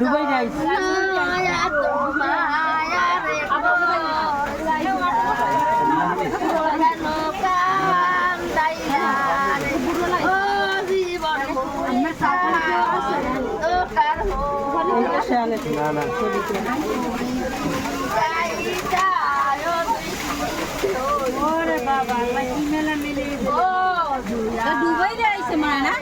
Dubai যাই Dubai যাইছে মানে না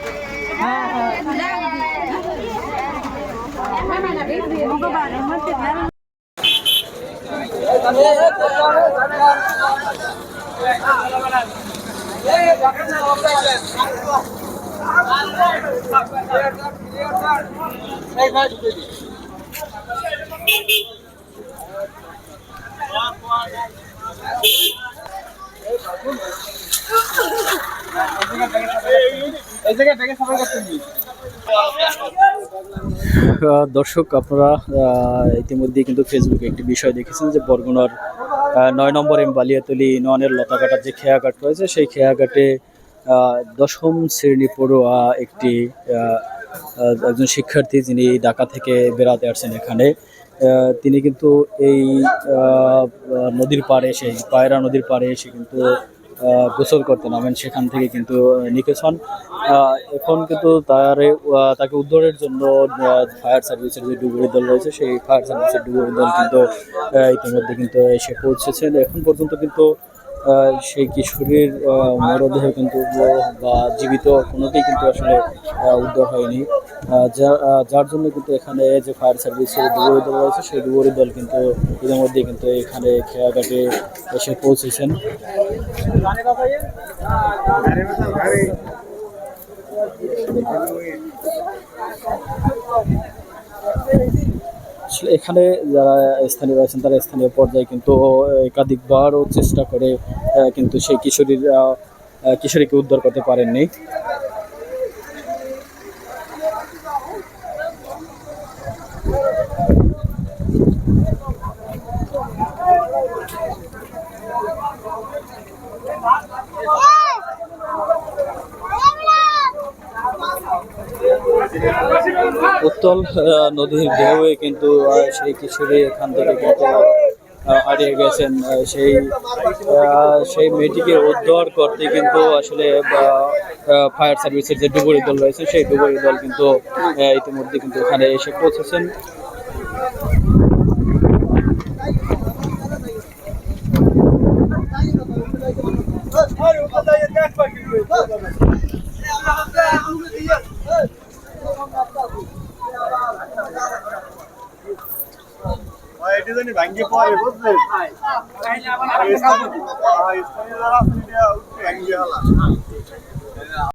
দর্শক, আপনারা ইতিমধ্যে কিন্তু ফেসবুকে একটি বিষয় দেখেছেন যে বরগুনার ৯ নম্বর বালিয়াতলী ইউনিয়নের লতাঘাটার যে খেয়াঘাট রয়েছে সেই খেয়াঘাটে ১০ম শ্রেণী পড়ুয়া একজন শিক্ষার্থী যিনি ঢাকা থেকে বেড়াতে আসছেন এখানে, তিনি কিন্তু এই নদীর পাড়ে এসে পায়রা নদীর পাড়ে এসে কিন্তু গোসল করতে নামেন, সেখান থেকে কিন্তু নিখোঁজ হন। এখন কিন্তু তাকে উদ্ধারের জন্য ফায়ার সার্ভিসের যে ডুবুরি দল রয়েছে সেই ফায়ার সার্ভিসের ডুবুরি দল কিন্তু ইতিমধ্যে কিন্তু এসে পৌঁছেছেন। এখন পর্যন্ত কিন্তু সেই কিশোরীর মরদেহ কিন্তু বা জীবিত কোনোটাই কিন্তু আসলে উদ্ধার হয়নি, যার জন্য কিন্তু এখানে যে ফায়ার সার্ভিসের ডুবুরি দল রয়েছে সেই ডুবুরি দল কিন্তু ইতিমধ্যে কিন্তু এখানে খেয়াঘাটে এসে পৌঁছেছেন। এখানে যারা স্থানীয় আছেন তারা স্থানীয় পর্যায়ে কিন্তু একাধিকবারও চেষ্টা করে কিন্তু সেই কিশোরীকে উদ্ধার করতে পারেননি। উত্তল নদীর ঢেউয়ে কিন্তু সেই কিশোরী এখান থেকে কিন্তু হারিয়ে গেছেন। সেই মেয়েটিকে উদ্ধার করতে কিন্তু আসলে ফায়ার সার্ভিসের যে ডুবুরি দল রয়েছে সেই ডুবুরি দল কিন্তু ইতিমধ্যে কিন্তু এখানে এসে পৌঁছেছেন। ভাঙ্গে পরে বুঝলেন